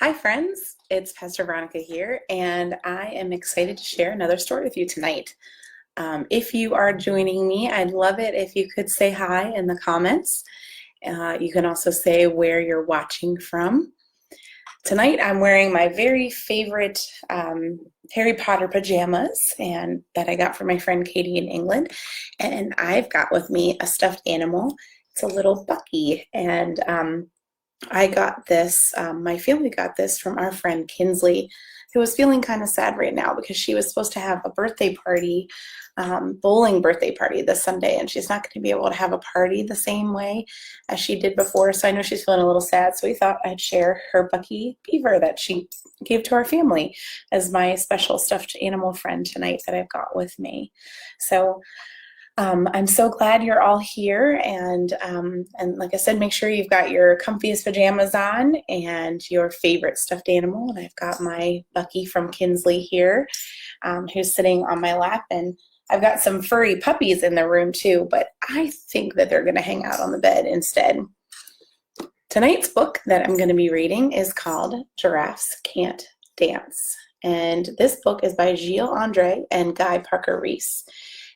Hi friends, it's Pastor Veronica here, and I am excited to share another story with you tonight. If you are joining me, I'd love it if you could say hi in the comments. You can also say where you're watching from. Tonight I'm wearing my very favorite Harry Potter pajamas and that I got from my friend Katie in England, and I've got with me a stuffed animal. It's a little Bucky, and I got this, my family got this from our friend Kinsley, who was feeling kind of sad right now because she was supposed to have a birthday party, bowling birthday party this Sunday, and she's not going to be able to have a party the same way as she did before. So I know she's feeling a little sad. So we thought I'd share her Bucky beaver that she gave to our family as my special stuffed animal friend tonight that I've got with me. So I'm so glad you're all here, and like I said, make sure you've got your comfiest pajamas on and your favorite stuffed animal. And I've got my Bucky from Kinsley here, who's sitting on my lap, and I've got some furry puppies in the room too, but I think that they're going to hang out on the bed instead. Tonight's book that I'm going to be reading is called Giraffes Can't Dance, and this book is by Gilles Andreae and Guy Parker Rees.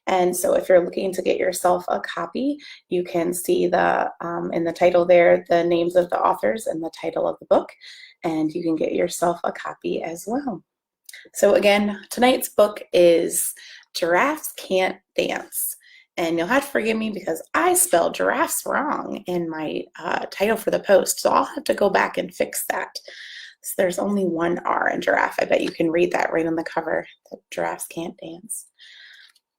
And so if you're looking to get yourself a copy, you can see the in the title there, the names of the authors and the title of the book, and you can get yourself a copy as well. So again, tonight's book is Giraffes Can't Dance. And you'll have to forgive me because I spelled giraffes wrong in my title for the post, so I'll have to go back and fix that. So there's only one R in giraffe. I bet you can read that right on the cover, that giraffes can't dance.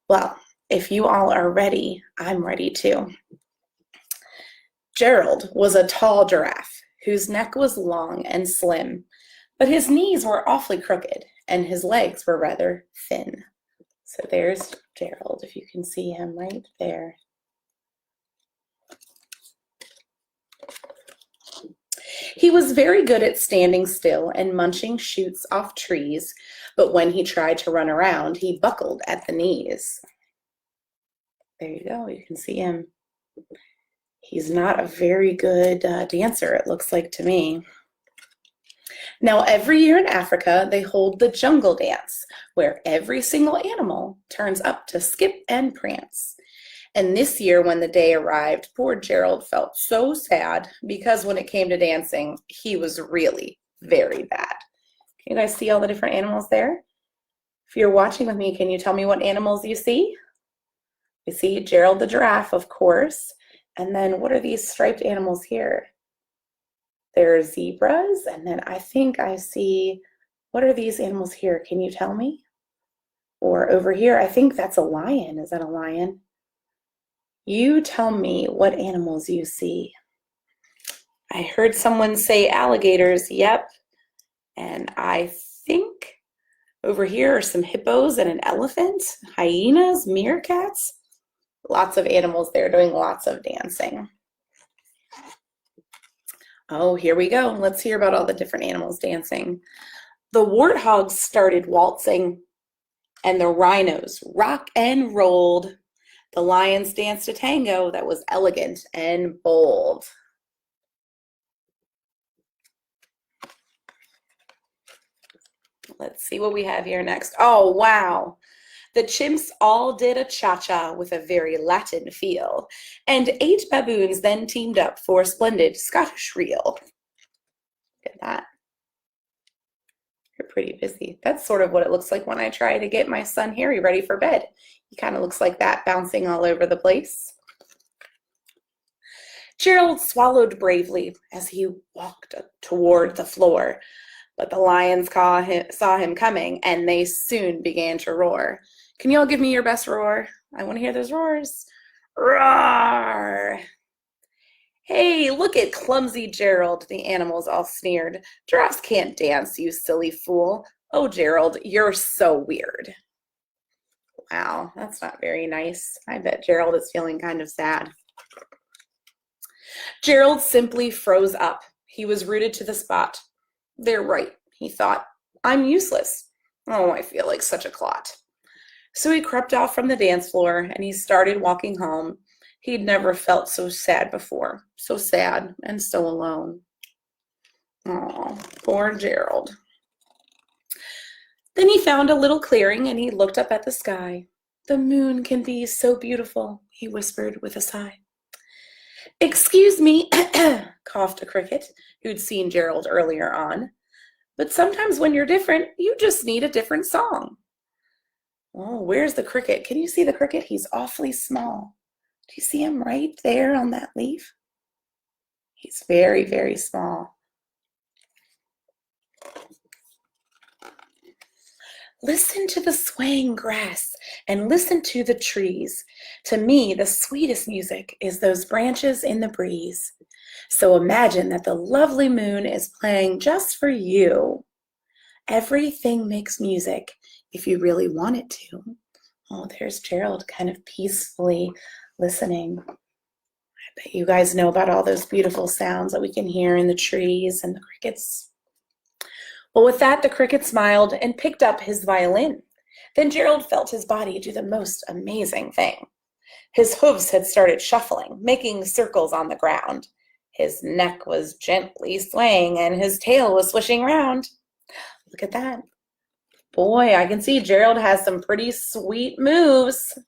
Well, if you all are ready, I'm ready too. Gerald was a tall giraffe whose neck was long and slim, but his knees were awfully crooked and his legs were rather thin. So there's Gerald, if you can see him right there. He was very good at standing still and munching shoots off trees, but when he tried to run around, he buckled at the knees. There you go, you can see him. He's not a very good dancer, it looks like to me. Now, every year in Africa, they hold the jungle dance, where every single animal turns up to skip and prance. And this year, when the day arrived, poor Gerald felt so sad because when it came to dancing, he was really very bad. Can you guys see all the different animals there? If you're watching with me, can you tell me what animals you see? You see Gerald the giraffe, of course. And then what are these striped animals here? They're zebras. And then I think I see, what are these animals here? Can you tell me? Or over here, I think that's a lion. Is that a lion? You tell me what animals you see. I heard someone say alligators. Yep. And I think over here are some hippos and an elephant, hyenas, meerkats. Lots of animals there doing lots of dancing. Oh, here we go. Let's hear about all the different animals dancing. The warthogs started waltzing, and the rhinos rock and rolled. The lions danced a tango that was elegant and bold. Let's see what we have here next. Oh, wow. The chimps all did a cha-cha with a very Latin feel, and 8 baboons then teamed up for a splendid Scottish reel. Look at that. You're pretty busy. That's sort of what it looks like when I try to get my son Harry ready for bed. He kind of looks like that, bouncing all over the place. Gerald swallowed bravely as he walked toward the floor, but the lions saw him coming, and they soon began to roar. Can you all give me your best roar? I want to hear those roars. Roar! Hey, look at clumsy Gerald, the animals all sneered. Giraffes can't dance, you silly fool. Oh, Gerald, you're so weird. Wow, that's not very nice. I bet Gerald is feeling kind of sad. Gerald simply froze up. He was rooted to the spot. They're right, he thought. I'm useless. Oh, I feel like such a clot. So he crept off from the dance floor and he started walking home. He'd never felt so sad before, so sad and so alone. Oh, poor Gerald. Then he found a little clearing and he looked up at the sky. The moon can be so beautiful, he whispered with a sigh. Excuse me, coughed a cricket who'd seen Gerald earlier on. But sometimes when you're different, you just need a different song. Oh, where's the cricket? Can you see the cricket? He's awfully small. Do you see him right there on that leaf? He's very, very small. Listen to the swaying grass and listen to the trees. To me, the sweetest music is those branches in the breeze. So imagine that the lovely moon is playing just for you. Everything makes music if you really want it to. Oh, there's Gerald kind of peacefully listening. I bet you guys know about all those beautiful sounds that we can hear in the trees and the crickets. Well, with that, the cricket smiled and picked up his violin. Then Gerald felt his body do the most amazing thing. His hooves had started shuffling, making circles on the ground. His neck was gently swaying and his tail was swishing around. Look at that. Boy, I can see Gerald has some pretty sweet moves.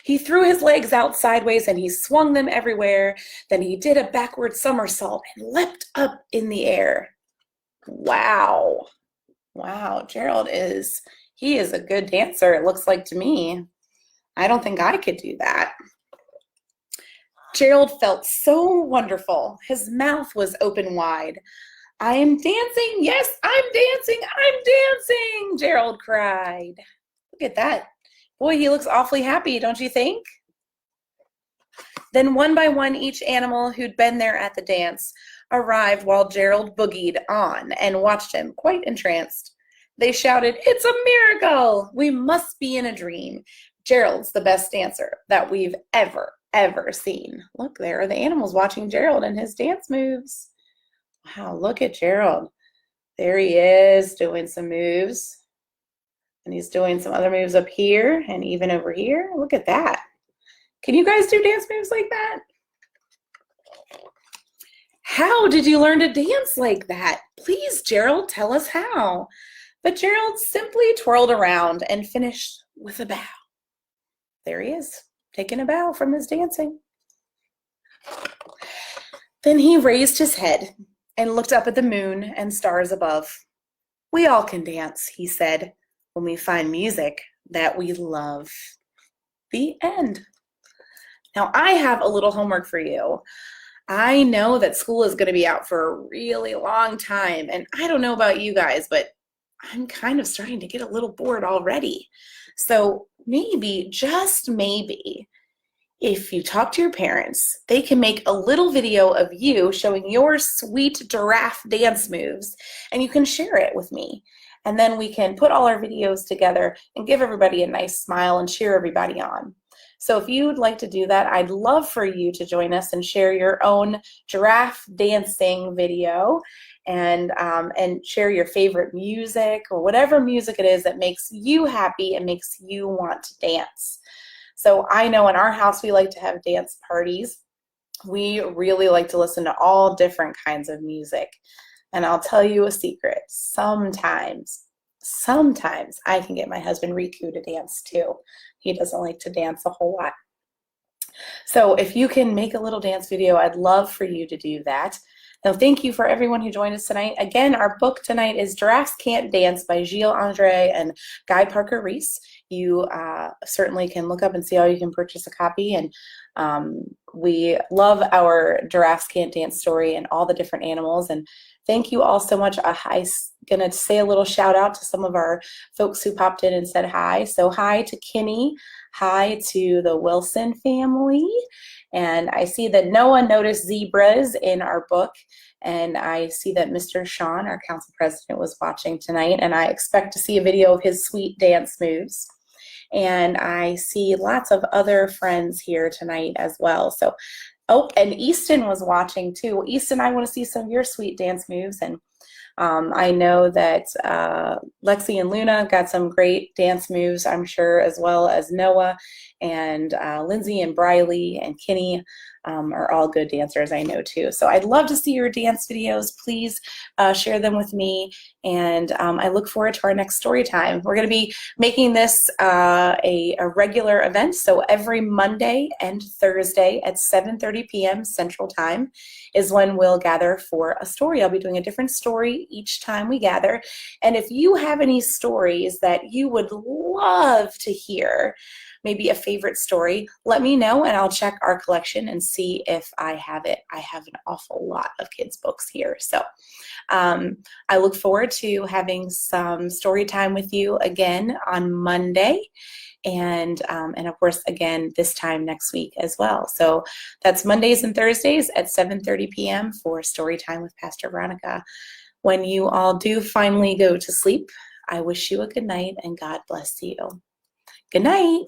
He threw his legs out sideways and he swung them everywhere. Then he did a backward somersault and leapt up in the air. Wow. Wow, Gerald he is a good dancer, it looks like to me. I don't think I could do that. Gerald felt so wonderful. His mouth was open wide. I am dancing. Yes, I'm dancing. I'm dancing, Gerald cried. Look at that. Boy, he looks awfully happy, don't you think? Then one by one, each animal who'd been there at the dance arrived while Gerald boogied on and watched him, quite entranced. They shouted, "It's a miracle! We must be in a dream. Gerald's the best dancer that we've ever seen." Look, there are the animals watching Gerald and his dance moves. Wow, look at Gerald. There he is doing some moves. And he's doing some other moves up here and even over here. Look at that. Can you guys do dance moves like that? How did you learn to dance like that? Please, Gerald, tell us how. But Gerald simply twirled around and finished with a bow. There he is, taking a bow from his dancing. Then he raised his head and looked up at the moon and stars above. We all can dance, he said, when we find music that we love. The end. Now I have a little homework for you. I know that school is going to be out for a really long time, and I don't know about you guys, but I'm kind of starting to get a little bored already. So maybe, just maybe, if you talk to your parents, they can make a little video of you showing your sweet giraffe dance moves, and you can share it with me. And then we can put all our videos together and give everybody a nice smile and cheer everybody on. So if you would like to do that, I'd love for you to join us and share your own giraffe dancing video and share your favorite music or whatever music it is that makes you happy and makes you want to dance. So I know in our house we like to have dance parties. We really like to listen to all different kinds of music. And I'll tell you a secret, sometimes I can get my husband Riku to dance too. He doesn't like to dance a whole lot. So if you can make a little dance video, I'd love for you to do that. Now, thank you for everyone who joined us tonight. Again, our book tonight is Giraffes Can't Dance by Giles, Andreae, and Guy Parker Rees. You certainly can look up and see how you can purchase a copy. And we love our Giraffes Can't Dance story and all the different animals. And thank you all so much. I'm going to say a little shout out to some of our folks who popped in and said hi. So hi to Kinney. Hi to the Wilson family. And I see that Noah noticed zebras in our book. And I see that Mr. Sean, our council president, was watching tonight. And I expect to see a video of his sweet dance moves. And I see lots of other friends here tonight as well. So, oh, and Easton was watching too. Easton, I want to see some of your sweet dance moves. And I know that Lexi and Luna got some great dance moves, I'm sure, as well as Noah and Lindsay and Briley and Kinney. are all good dancers, I know too. So I'd love to see your dance videos. Please share them with me, and I look forward to our next story time. We're going to be making this a regular event, so every Monday and Thursday at 7:30 p.m. Central Time is when we'll gather for a story. I'll be doing a different story each time we gather, and if you have any stories that you would love to hear, maybe a favorite story, let me know and I'll check our collection and see if I have it. I have an awful lot of kids' books here. So I look forward to having some story time with you again on Monday. And of course, again, this time next week as well. So that's Mondays and Thursdays at 7:30 p.m. for story time with Pastor Veronica. When you all do finally go to sleep, I wish you a good night and God bless you. Good night.